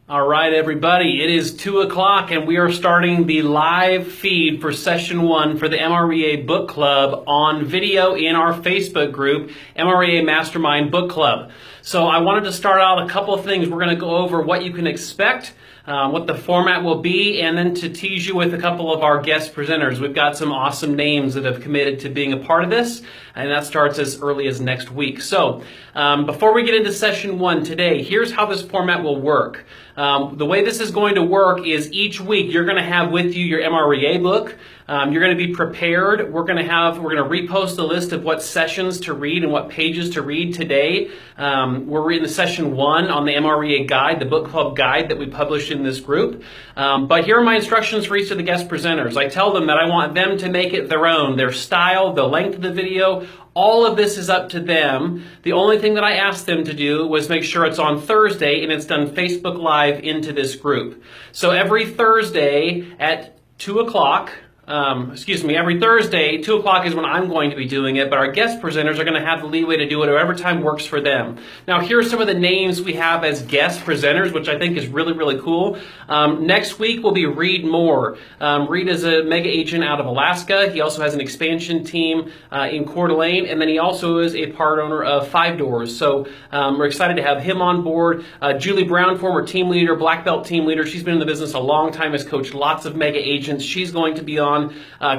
All right, everybody, it is 2 o'clock and we are starting the live feed for session 1 for the MREA Book Club on video in our Facebook group, MREA Mastermind Book Club. So I wanted to start out a couple of things. We're going to go over what you can expect, what the format will be, and then to tease you with a couple of our guest presenters. We've got some awesome names that have committed to being a part of this, and that starts as early as next week. So before we get into session 1 today, here's how this format will work. The way this is going to work is each week you're going to have with you your MREA book. You're going to be prepared. We're going to repost a list of what sessions to read and what pages to read today. We're reading the session 1 on the MREA guide, the book club guide that we published in this group. But here are my instructions for each of the guest presenters. I tell them that I want them to make it their own, their style, the length of the video. All of this is up to them. The only thing that I asked them to do was make sure it's on Thursday and it's done Facebook Live into this group. So every Thursday at 2 o'clock, every Thursday, 2 o'clock is when I'm going to be doing it, but our guest presenters are going to have the leeway to do it whatever time works for them. Now, here are some of the names we have as guest presenters, which I think is really, really cool. Next week will be Reed Moore. Reed is a mega agent out of Alaska. He also has an expansion team in Coeur d'Alene, and then he also is a part owner of 5 Doors. So we're excited to have him on board. Julie Brown, former team leader, black belt team leader. She's been in the business a long time, has coached lots of mega agents. She's going to be on.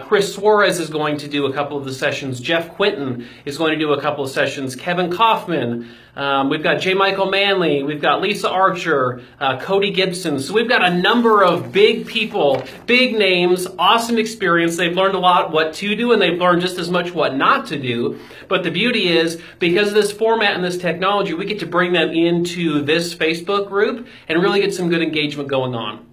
Chris Suarez is going to do a couple of the sessions. Jeff Quinton is going to do a couple of sessions. Kevin Kaufman. We've got J. Michael Manley. We've got Lisa Archer, Cody Gibson. So we've got a number of big people, big names, awesome experience. They've learned a lot what to do, and they've learned just as much what not to do. But the beauty is, because of this format and this technology, we get to bring them into this Facebook group and really get some good engagement going on.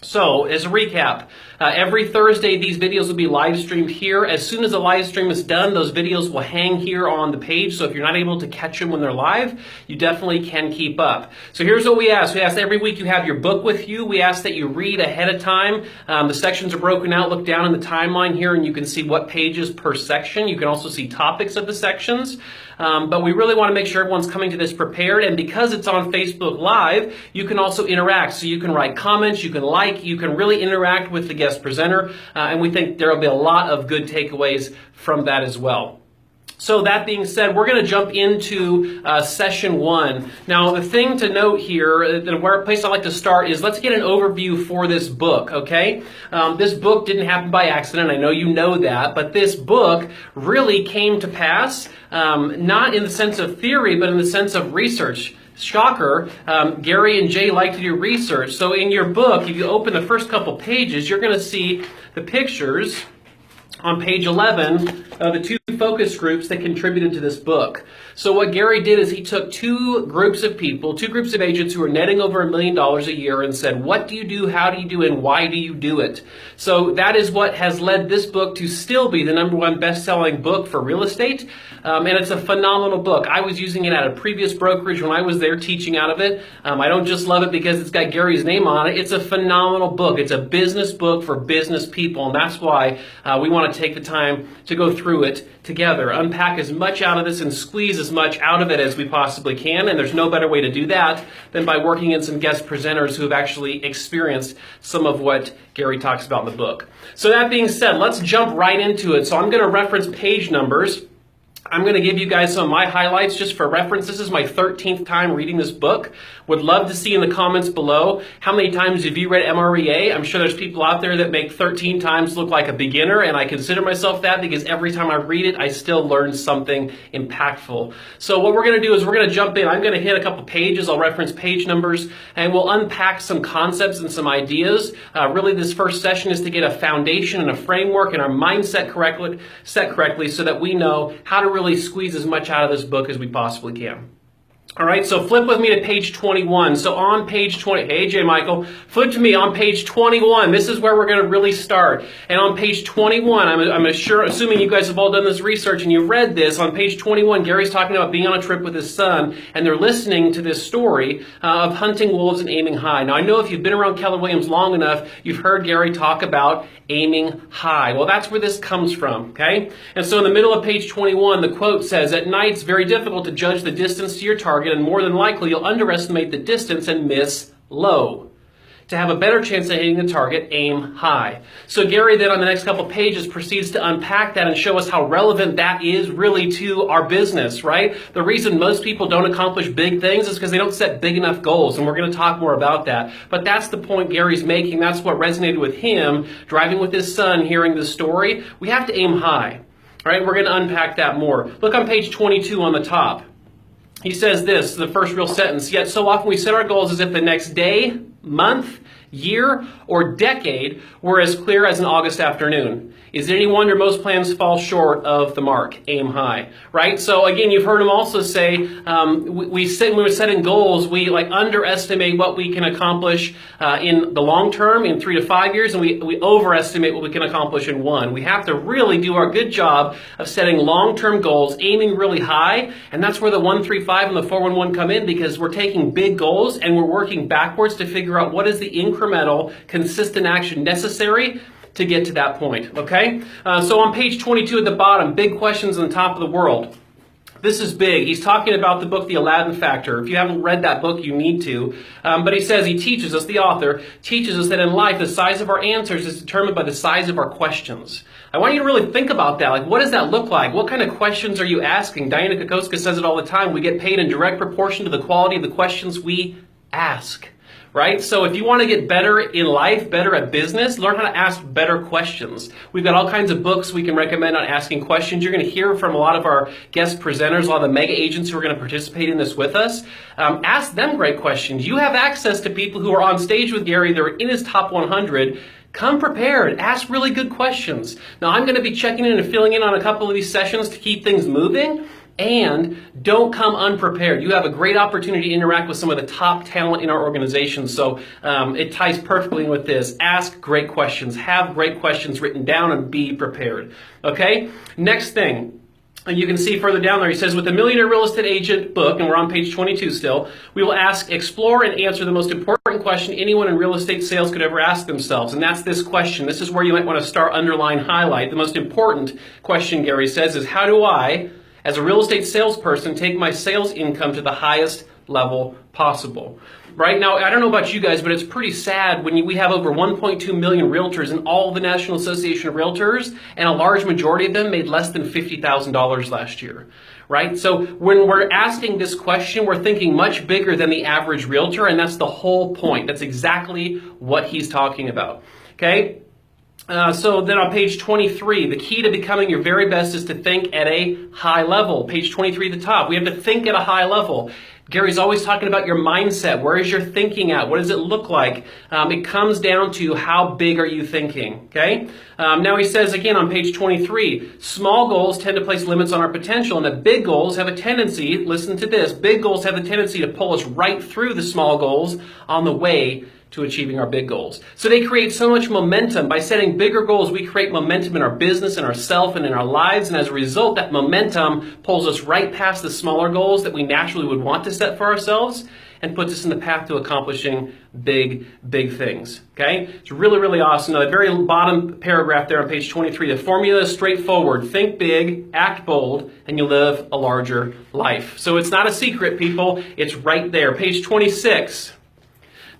So, as a recap, every Thursday these videos will be live streamed here. As soon as the live stream is done, those videos will hang here on the page. So if you're not able to catch them when they're live, you definitely can keep up. So here's what we ask. We ask every week you have your book with you. We ask that you read ahead of time. The sections are broken out. Look down in the timeline here and you can see what pages per section. You can also see topics of the sections. But we really want to make sure everyone's coming to this prepared. And because it's on Facebook Live, you can also interact. So you can write comments, you can like, you can really interact with the guest presenter. And we think there will be a lot of good takeaways from that as well. So that being said, we're going to jump into session 1. Now, the thing to note here, the place I like to start is let's get an overview for this book, okay? This book didn't happen by accident. I know you know that, but this book really came to pass, not in the sense of theory, but in the sense of research. Shocker, Gary and Jay like to do research. So in your book, if you open the first couple pages, you're going to see the pictures on page 11 of the 2 focus groups that contributed to this book. So what Gary did is he took 2 groups of people, 2 groups of agents who are netting over $1 million a year and said, what do you do, how do you do, and why do you do it? So that is what has led this book to still be the #1 best-selling book for real estate. And it's a phenomenal book. I was using it at a previous brokerage when I was there teaching out of it. I don't just love it because it's got Gary's name on it. It's a phenomenal book. It's a business book for business people, and that's why we want to take the time to go through it together, unpack as much out of this and squeeze as much out of it as we possibly can. And there's no better way to do that than by working in some guest presenters who have actually experienced some of what Gary talks about in the book. So that being said, let's jump right into it. So I'm going to reference page numbers. I'm going to give you guys some of my highlights just for reference. This is my 13th time reading this book. Would love to see in the comments below how many times have you read MREA. I'm sure there's people out there that make 13 times look like a beginner, and I consider myself that because every time I read it, I still learn something impactful. So what we're going to do is we're going to jump in. I'm going to hit a couple pages. I'll reference page numbers, and we'll unpack some concepts and some ideas. Really, this first session is to get a foundation and a framework and our mindset set correctly so that we know how to really squeeze as much out of this book as we possibly can. All right, so flip with me to page 21. So on page 20, hey, J. Michael, flip to me on page 21. This is where we're going to really start. And on page 21, I'm assuming you guys have all done this research and you've read this. On page 21, Gary's talking about being on a trip with his son, and they're listening to this story of hunting wolves and aiming high. Now, I know if you've been around Keller Williams long enough, you've heard Gary talk about aiming high. Well, that's where this comes from, okay? And so in the middle of page 21, the quote says, "At night, it's very difficult to judge the distance to your target, and more than likely, you'll underestimate the distance and miss low. To have a better chance of hitting the target, aim high. So Gary then on the next couple pages proceeds to unpack that and show us how relevant that is really to our business, right? The reason most people don't accomplish big things is because they don't set big enough goals, and we're going to talk more about that. But that's the point Gary's making. That's what resonated with him, driving with his son, hearing the story. We have to aim high, right? We're going to unpack that more. Look on page 22 on the top. He says this, the first real sentence, "Yet so often we set our goals as if the next day, month, year, or decade were as clear as an August afternoon. Is it any wonder most plans fall short of the mark? Aim high." Right? So again, you've heard him also say, when we're setting goals, we underestimate what we can accomplish in the long term, in 3 to 5 years, and we overestimate what we can accomplish in 1. We have to really do our good job of setting long-term goals, aiming really high, and that's where the 135 and the 411 come in, because we're taking big goals and we're working backwards to figure out what is the incremental, consistent action necessary to get to that point, okay? So on page 22 at the bottom, big questions on the top of the world. This is big. He's talking about the book, The Aladdin Factor. If you haven't read that book, you need to. But he says, he teaches us, the author, teaches us that in life, the size of our answers is determined by the size of our questions. I want you to really think about that. Like, what does that look like? What kind of questions are you asking? Diana Kokoska says it all the time. We get paid in direct proportion to the quality of the questions we ask. Right? So if you want to get better in life, better at business, learn how to ask better questions. We've got all kinds of books we can recommend on asking questions. You're going to hear from a lot of our guest presenters, a lot of the mega agents who are going to participate in this with us. Ask them great questions. You have access to people who are on stage with Gary. They're in his top 100. Come prepared. Ask really good questions. Now, I'm going to be checking in and filling in on a couple of these sessions to keep things moving. And don't come unprepared. You have a great opportunity to interact with some of the top talent in our organization. So it ties perfectly in with this. Ask great questions. Have great questions written down and be prepared. Okay? Next thing. And you can see further down there, he says, with the Millionaire Real Estate Agent book, and we're on page 22 still, we will ask, explore, and answer the most important question anyone in real estate sales could ever ask themselves. And that's this question. This is where you might want to start, underline, highlight. The most important question, Gary says, is how do I, as a real estate salesperson, take my sales income to the highest level possible? Right now, I don't know about you guys, but it's pretty sad when we have over 1.2 million realtors in all the National Association of Realtors, and a large majority of them made less than $50,000 last year. Right? So when we're asking this question, we're thinking much bigger than the average realtor, and that's the whole point. That's exactly what he's talking about. Okay? So then on page 23, the key to becoming your very best is to think at a high level. Page 23 at the top, we have to think at a high level. Gary's always talking about your mindset. Where is your thinking at? What does it look like? It comes down to how big are you thinking, okay? Now he says again on page 23, small goals tend to place limits on our potential, and the big goals have a tendency, listen to this, big goals have the tendency to pull us right through the small goals on the way to achieving our big goals. So they create so much momentum. By setting bigger goals, we create momentum in our business, in ourselves, and in our lives. And as a result, that momentum pulls us right past the smaller goals that we naturally would want to set for ourselves and puts us in the path to accomplishing big, big things. Okay? It's really, really awesome. Now, the very bottom paragraph there on page 23, the formula is straightforward. Think big, act bold, and you'll live a larger life. So it's not a secret, people. It's right there. Page 26.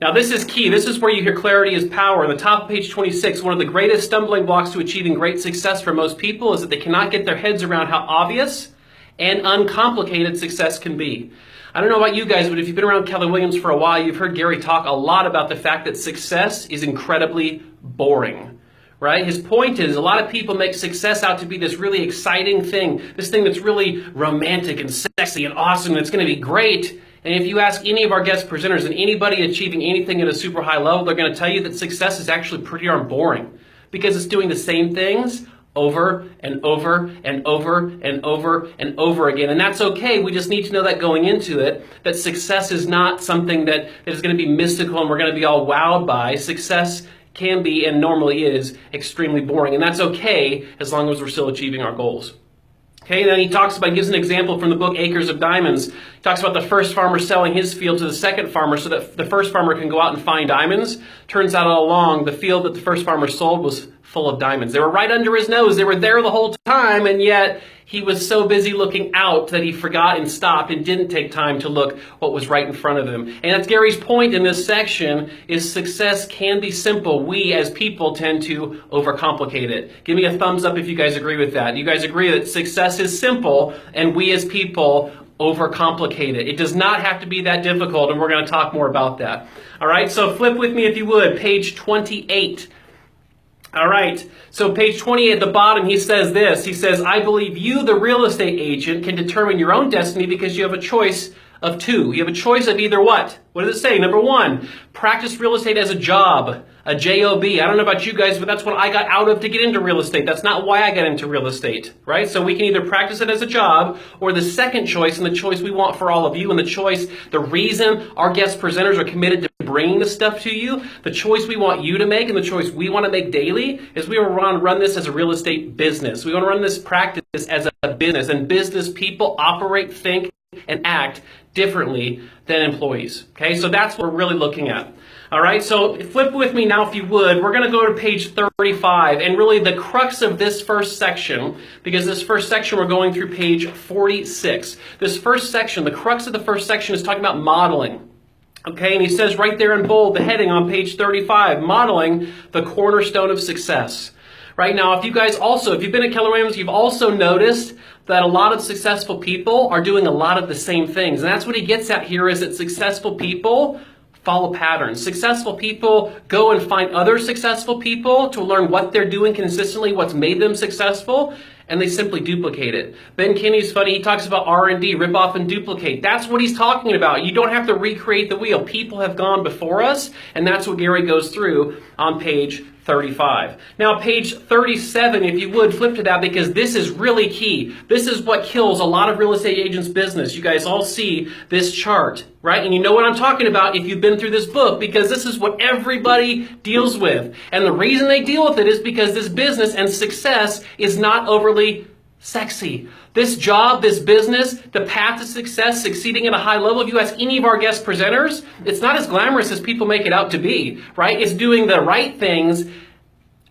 Now this is key. This is where you hear clarity is power. On the top of page 26, one of the greatest stumbling blocks to achieving great success for most people is that they cannot get their heads around how obvious and uncomplicated success can be. I don't know about you guys, but if you've been around Keller Williams for a while, you've heard Gary talk a lot about the fact that success is incredibly boring. Right? His point is a lot of people make success out to be this really exciting thing, this thing that's really romantic and sexy and awesome and it's going to be great. And if you ask any of our guest presenters and anybody achieving anything at a super high level, they're going to tell you that success is actually pretty darn boring because it's doing the same things over and over and over and over and over again. And that's okay. We just need to know that going into it, that success is not something that is going to be mystical and we're going to be all wowed by. Success can be and normally is extremely boring. And that's okay as long as we're still achieving our goals. Okay, and then he gives an example from the book Acres of Diamonds. He talks about the first farmer selling his field to the second farmer so that the first farmer can go out and find diamonds. Turns out all along, the field that the first farmer sold was full of diamonds. They were right under his nose. They were there the whole time, and yet he was so busy looking out that he forgot and stopped and didn't take time to look what was right in front of him. And that's Gary's point in this section, is success can be simple. We as people tend to overcomplicate it. Give me a thumbs up if you guys agree with that. You guys agree that success is simple, and we as people overcomplicate it. It does not have to be that difficult, and we're going to talk more about that. All right, so flip with me if you would, page 28. All right, so page 28 at the bottom, he says this. He says, I believe you, the real estate agent, can determine your own destiny because you have a choice of two. You have a choice of either what? What does it say? Number one, practice real estate as a job, a J-O-B. I don't know about you guys, but that's what I got out of to get into real estate. That's not why I got into real estate, right? So we can either practice it as a job, or the second choice, and the choice we want for all of you, and the choice, the reason our guest presenters are committed to bringing this stuff to you, the choice we want you to make, and the choice we want to make daily, is we want to run this as a real estate business. We want to run this practice as a business, and business people operate, think, and act differently than employees. Okay, so that's what we're really looking at. All right, so flip with me now if you would. We're going to go to page 35, and really the crux of this first section, because this first section we're going through page 46. This first section, the crux of the first section is talking about modeling. Okay, and he says right there in bold, the heading on page 35, modeling the cornerstone of success. Right now, if you've been at Keller Williams, you've also noticed that a lot of successful people are doing a lot of the same things. And that's what he gets at here, is that successful people follow patterns. Successful people go and find other successful people to learn what they're doing consistently, what's made them successful, and they simply duplicate it. Ben Kinney's funny. He talks about R&D, rip off and duplicate. That's what he's talking about. You don't have to recreate the wheel. People have gone before us, and that's what Gary goes through on page 35. Now, page 37, if you would, flip to that, because this is really key. This is what kills a lot of real estate agents' business. You guys all see this chart, right? And you know what I'm talking about if you've been through this book, because this is what everybody deals with. And the reason they deal with it is because this business and success is not overly sexy. This job, this business, the path to success, succeeding at a high level, if you ask any of our guest presenters, it's not as glamorous as people make it out to be, right? It's doing the right things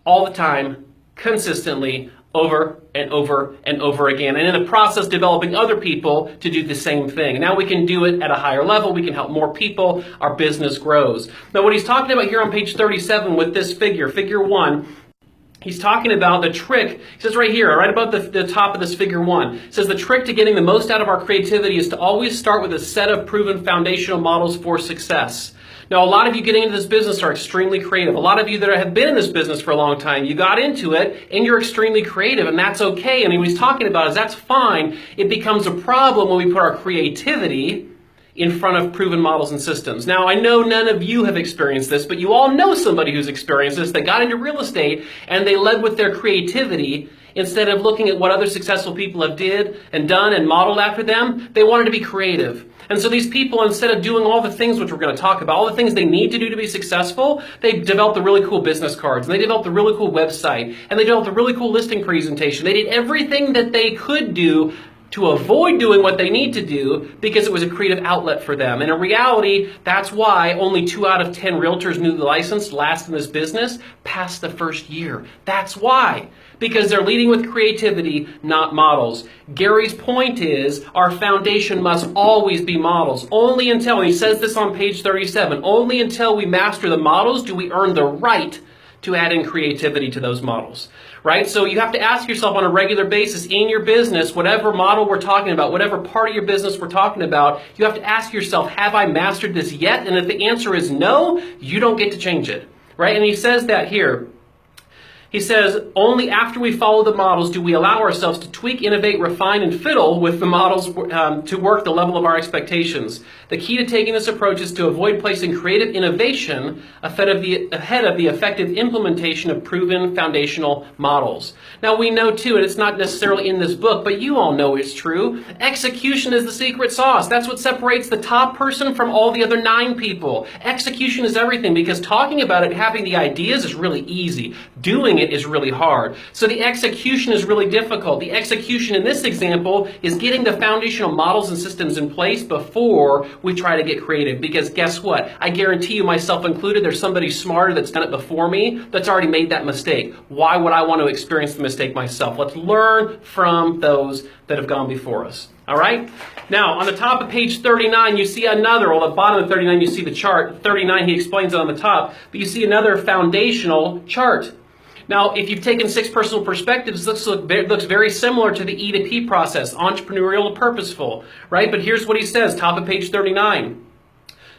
all the time, consistently, over and over and over again. And in the process, developing other people to do the same thing. Now we can do it at a higher level. We can help more people. Our business grows. Now what he's talking about here on page 37 with this figure, figure 1, he's talking about the trick. He says right here, right above the top of this figure 1, it says the trick to getting the most out of our creativity is to always start with a set of proven foundational models for success. Now, a lot of you getting into this business are extremely creative. A lot of you that have been in this business for a long time, you got into it and you're extremely creative, and that's okay. And what he's talking about is that's fine. It becomes a problem when we put our creativity in front of proven models and systems. Now, I know none of you have experienced this, but you all know somebody who's experienced this. They got into real estate and they led with their creativity. Instead of looking at what other successful people have did and done and modeled after them, they wanted to be creative. And so these people, instead of doing all the things which we're going to talk about, all the things they need to do to be successful, they developed a really cool business cards, and they developed a really cool website, and they developed a really cool listing presentation. They did everything that they could do to avoid doing what they need to do because it was a creative outlet for them. And in reality, that's why only 2 out of 10 realtors newly licensed last in this business past the first year. That's why. Because they're leading with creativity, not models. Gary's point is our foundation must always be models. Only until, and he says this on page 37, only until we master the models do we earn the right to add in creativity to those models. Right? So you have to ask yourself on a regular basis in your business, whatever model we're talking about, whatever part of your business we're talking about, you have to ask yourself, have I mastered this yet? And if the answer is no, you don't get to change it. Right? And he says that here. He says, only after we follow the models do we allow ourselves to tweak, innovate, refine, and fiddle with the models to work the level of our expectations. The key to taking this approach is to avoid placing creative innovation ahead of the effective implementation of proven foundational models. Now we know too, and it's not necessarily in this book, but you all know it's true, execution is the secret sauce. That's what separates the top person from all the other 9 people. Execution is everything, because talking about it, having the ideas is really easy. Doing it it is really hard. So the execution is really difficult. The execution in this example is getting the foundational models and systems in place before we try to get creative. Because guess what? I guarantee you, myself included, there's somebody smarter that's done it before me that's already made that mistake. Why would I want to experience the mistake myself? Let's learn from those that have gone before us. All right? Now, on the top of page 39, you see another, or the bottom of 39, you see the chart. 39, he explains it on the top, but you see another foundational chart. Now, if you've taken 6 personal perspectives, this looks very similar to the E to P process, entrepreneurial to purposeful, right? But here's what he says, top of page 39.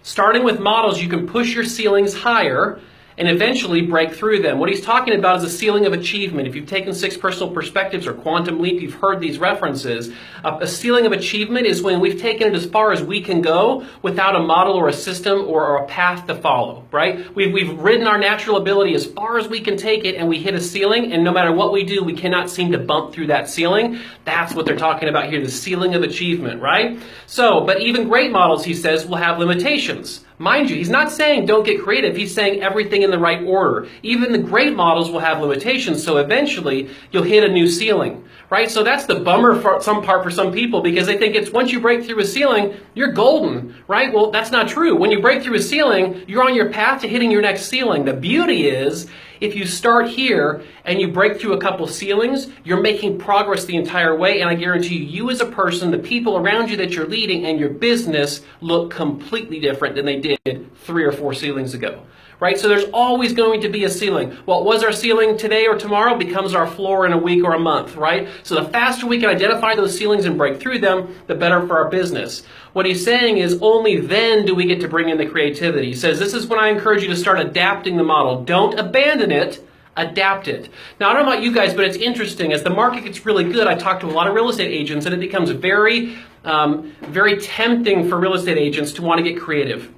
Starting with models, you can push your ceilings higher and eventually break through them. What he's talking about is a ceiling of achievement. If you've taken 6 personal perspectives or quantum leap, you've heard these references. A ceiling of achievement is when we've taken it as far as we can go without a model or a system or a path to follow, right? We've ridden our natural ability as far as we can take it, and we hit a ceiling, and no matter what we do, we cannot seem to bump through that ceiling. That's what they're talking about here, the ceiling of achievement, right? So, but even great models, he says, will have limitations. Mind you, he's not saying don't get creative. He's saying everything in the right order. Even the great models will have limitations, so eventually you'll hit a new ceiling, right? So that's the bummer for some people, because they think it's once you break through a ceiling, you're golden, right? Well, that's not true. When you break through a ceiling, you're on your path to hitting your next ceiling. The beauty is, if you start here and you break through a couple ceilings, you're making progress the entire way, and I guarantee you as a person, the people around you that you're leading, and your business look completely different than they did 3 or 4 ceilings ago. Right? So there's always going to be a ceiling. What was our ceiling today or tomorrow becomes our floor in a week or a month, right? So the faster we can identify those ceilings and break through them, the better for our business. What he's saying is only then do we get to bring in the creativity. He says, this is when I encourage you to start adapting the model. Don't abandon it. Adapt it. Now, I don't know about you guys, but it's interesting. As the market gets really good, I talk to a lot of real estate agents, and it becomes very tempting for real estate agents to want to get creative.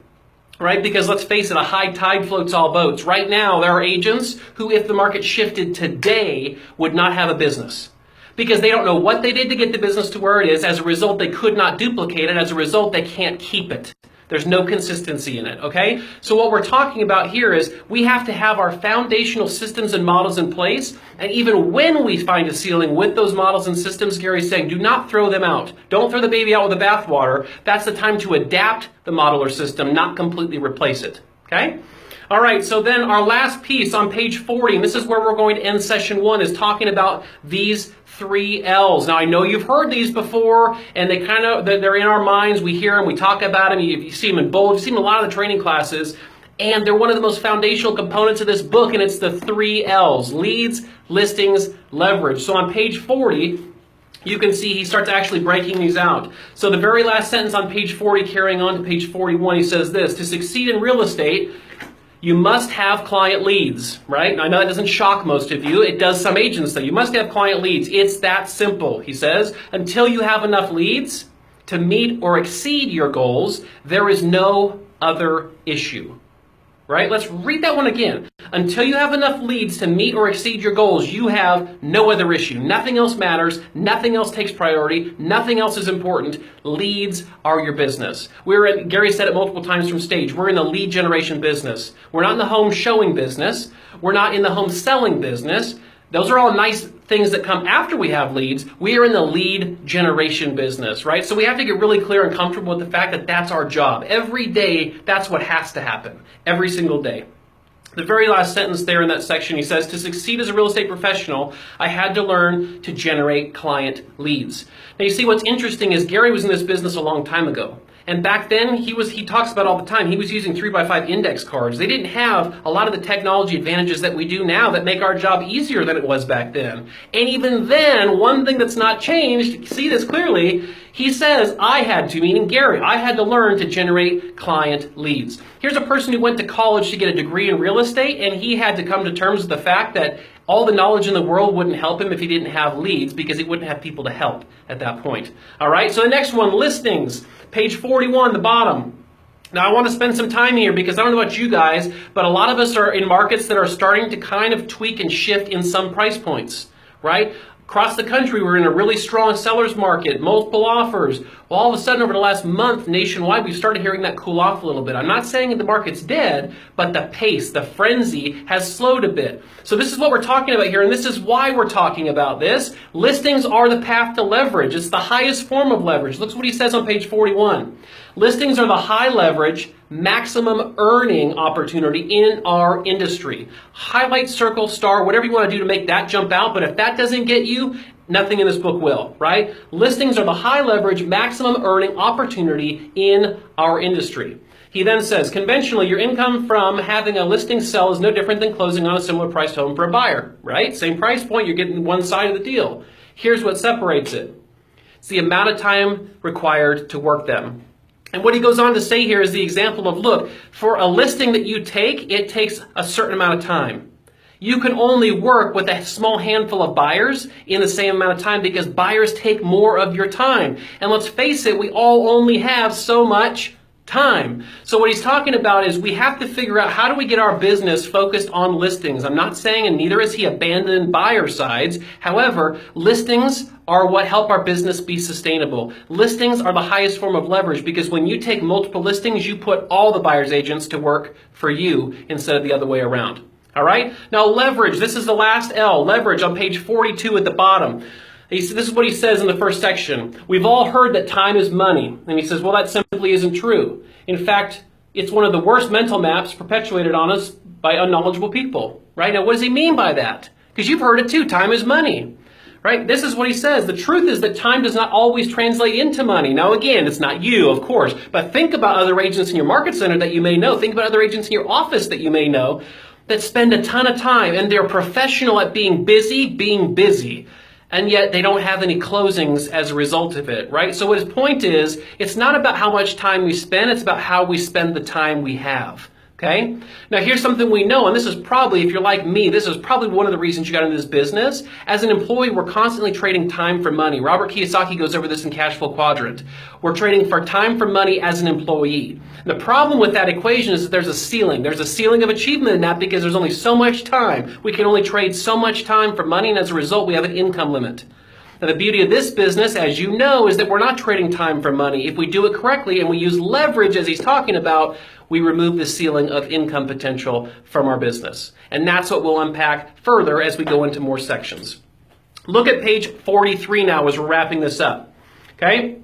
Right? Because let's face it, a high tide floats all boats. Right now, there are agents who, if the market shifted today, would not have a business. Because they don't know what they did to get the business to where it is. As a result, they could not duplicate it. As a result, they can't keep it. There's no consistency in it, okay? So what we're talking about here is we have to have our foundational systems and models in place, and even when we find a ceiling with those models and systems, Gary's saying, do not throw them out. Don't throw the baby out with the bathwater. That's the time to adapt the model or system, not completely replace it, okay? All right, so then our last piece on page 40, and this is where we're going to end session 1, is talking about these 3 L's. Now, I know you've heard these before, and they're in our minds. We hear them, we talk about them. You see them in bold. You see them in a lot of the training classes, and they're one of the most foundational components of this book, and it's the 3 L's: leads, listings, leverage. So on page 40, you can see he starts actually breaking these out. So the very last sentence on page 40, carrying on to page 41, he says this: to succeed in real estate, you must have client leads, right? Now, I know that doesn't shock most of you. It does some agents, though. You must have client leads. It's that simple, he says. Until you have enough leads to meet or exceed your goals, there is no other issue, right? Let's read that one again. Until you have enough leads to meet or exceed your goals, you have no other issue. Nothing else matters. Nothing else takes priority. Nothing else is important. Leads are your business. Gary said it multiple times from stage, we're in the lead generation business. We're not in the home showing business. We're not in the home selling business. Those are all nice things that come after we have leads. We are in the lead generation business, right? So we have to get really clear and comfortable with the fact that that's our job. Every day, that's what has to happen. Every single day. The very last sentence there in that section, he says, to succeed as a real estate professional, I had to learn to generate client leads. Now, you see, what's interesting is Gary was in this business a long time ago. And back then, he talks about all the time, he was using 3x5 index cards. They didn't have a lot of the technology advantages that we do now that make our job easier than it was back then. And even then, one thing that's not changed, see this clearly, he says, meaning Gary, I had to learn to generate client leads. Here's a person who went to college to get a degree in real estate, and he had to come to terms with the fact that all the knowledge in the world wouldn't help him if he didn't have leads, because he wouldn't have people to help at that point. All right, so the next one, listings. Page 41, the bottom. Now, I want to spend some time here because I don't know about you guys, but a lot of us are in markets that are starting to kind of tweak and shift in some price points, right? Across the country, we're in a really strong seller's market, multiple offers. Well, all of a sudden, over the last month, nationwide, we've started hearing that cool off a little bit. I'm not saying the market's dead, but the pace, the frenzy has slowed a bit. So this is what we're talking about here, and this is why we're talking about this. Listings are the path to leverage. It's the highest form of leverage. Look what he says on page 41. Listings are the high leverage, maximum earning opportunity in our industry. Highlight, circle, star, whatever you want to do to make that jump out, but if that doesn't get you, nothing in this book will, right? Listings are the high leverage, maximum earning opportunity in our industry. He then says, conventionally, your income from having a listing sell is no different than closing on a similar priced home for a buyer, right? Same price point, you're getting one side of the deal. Here's what separates it. It's the amount of time required to work them. And what he goes on to say here is the example of, look, for a listing that you take, it takes a certain amount of time. You can only work with a small handful of buyers in the same amount of time because buyers take more of your time. And let's face it, we all only have so much time. So what he's talking about is we have to figure out how do we get our business focused on listings. I'm not saying, and neither is he, abandoned buyer sides. However, listings are what help our business be sustainable. Listings are the highest form of leverage because when you take multiple listings, you put all the buyer's agents to work for you instead of the other way around. All right? Now leverage, this is the last L, leverage on page 42 at the bottom. This is what he says in the first section. We've all heard that time is money. And he says, well, that simply isn't true. In fact, it's one of the worst mental maps perpetuated on us by unknowledgeable people. Right? Now, what does he mean by that? Because you've heard it too. Time is money. Right? This is what he says. The truth is that time does not always translate into money. Now, again, it's not you, of course. But think about other agents in your market center that you may know. Think about other agents in your office that you may know that spend a ton of time. And they're professional at being busy. And yet they don't have any closings as a result of it, right? So what his point is, it's not about how much time we spend, it's about how we spend the time we have, okay? Now here's something we know, and this is probably, if you're like me, this is probably one of the reasons you got into this business. As an employee, we're constantly trading time for money. Robert Kiyosaki goes over this in Cash Flow Quadrant. We're trading for time for money as an employee. The problem with that equation is that there's a ceiling. There's a ceiling of achievement in that because there's only so much time. We can only trade so much time for money, and as a result, we have an income limit. Now, the beauty of this business, as you know, is that we're not trading time for money. If we do it correctly and we use leverage, as he's talking about, we remove the ceiling of income potential from our business. And that's what we'll unpack further as we go into more sections. Look at page 43 now as we're wrapping this up, okay?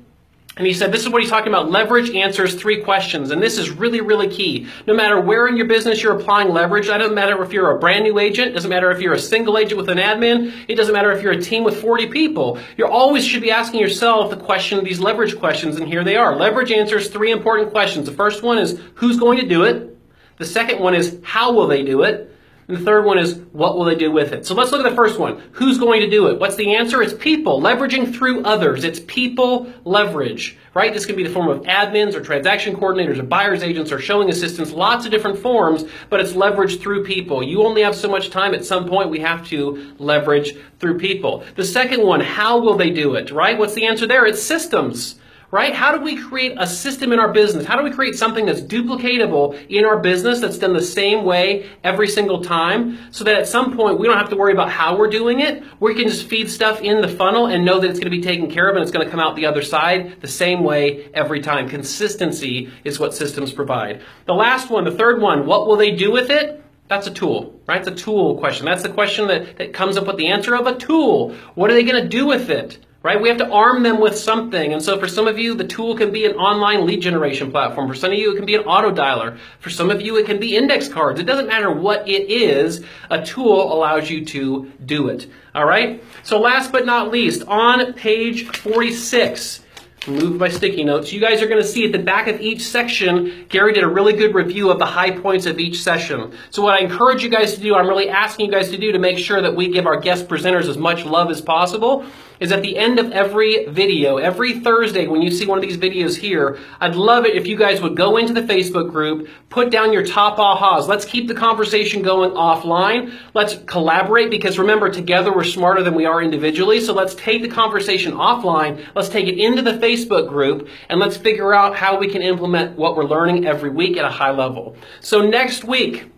And he said, this is what he's talking about. Leverage answers 3 questions. And this is really, really key. No matter where in your business you're applying leverage, it doesn't matter if you're a brand new agent, it doesn't matter if you're a single agent with an admin, it doesn't matter if you're a team with 40 people. You always should be asking yourself the question, these leverage questions, and here they are. Leverage answers 3 important questions. The first one is, who's going to do it? The second one is, how will they do it? And the third one is, what will they do with it? So let's look at the first one. Who's going to do it? What's the answer? It's people. Leveraging through others. It's people leverage, right? This can be the form of admins or transaction coordinators or buyer's agents or showing assistants, lots of different forms, but it's leveraged through people. You only have so much time. At some point, we have to leverage through people. The second one, how will they do it, right? What's the answer there? It's systems. Right? How do we create a system in our business? How do we create something that's duplicatable in our business that's done the same way every single time so that at some point we don't have to worry about how we're doing it? We can just feed stuff in the funnel and know that it's going to be taken care of and it's going to come out the other side the same way every time. Consistency is what systems provide. The last one, the third one, what will they do with it? That's a tool, right? It's a tool question. That's the question that comes up with the answer of a tool. What are they going to do with it? Right? We have to arm them with something. And so for some of you, the tool can be an online lead generation platform. For some of you, it can be an auto dialer. For some of you, it can be index cards. It doesn't matter what it is. A tool allows you to do it. All right? So last but not least, on page 46, move my sticky notes. You guys are going to see at the back of each section, Gary did a really good review of the high points of each session. So what I encourage you guys to do, I'm really asking you guys to do to make sure that we give our guest presenters as much love as possible, is at the end of every video, every Thursday when you see one of these videos here, I'd love it if you guys would go into the Facebook group, put down your top ahas. Let's keep the conversation going offline. Let's collaborate because remember, together we're smarter than we are individually. So let's take the conversation offline. Let's take it into the Facebook group and let's figure out how we can implement what we're learning every week at a high level. So next week,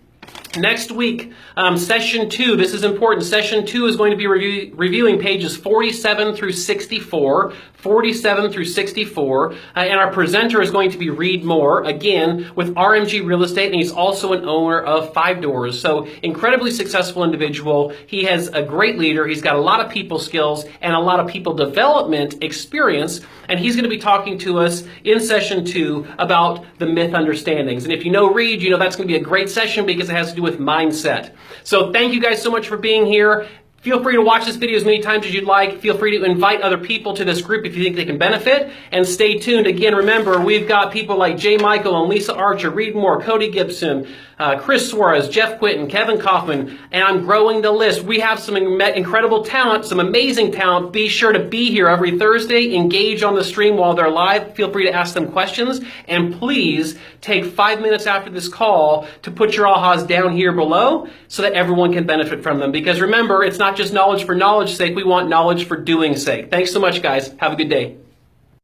Next week, session 2, this is important. Session 2 is going to be reviewing pages 47 through 64, and our presenter is going to be Reed Moore, again, with RMG Real Estate, and he's also an owner of 5 Doors. So, incredibly successful individual. He has a great leader. He's got a lot of people skills and a lot of people development experience, and he's going to be talking to us in session 2 about the myth understandings. And if you know Reed, you know that's going to be a great session because it has to do with mindset. So thank you guys so much for being here. Feel free to watch this video as many times as you'd like. Feel free to invite other people to this group if you think they can benefit. And stay tuned. Again, remember, we've got people like Jay Michael and Lisa Archer, Reed Moore, Cody Gibson, Chris Suarez, Jeff Quinton, Kevin Kaufman, and I'm growing the list. We have some incredible talent, some amazing talent. Be sure to be here every Thursday. Engage on the stream while they're live. Feel free to ask them questions. And please take 5 minutes after this call to put your ahas down here below so that everyone can benefit from them. Because remember, it's not just knowledge for knowledge's sake. We want knowledge for doing sake. Thanks so much, guys. Have a good day.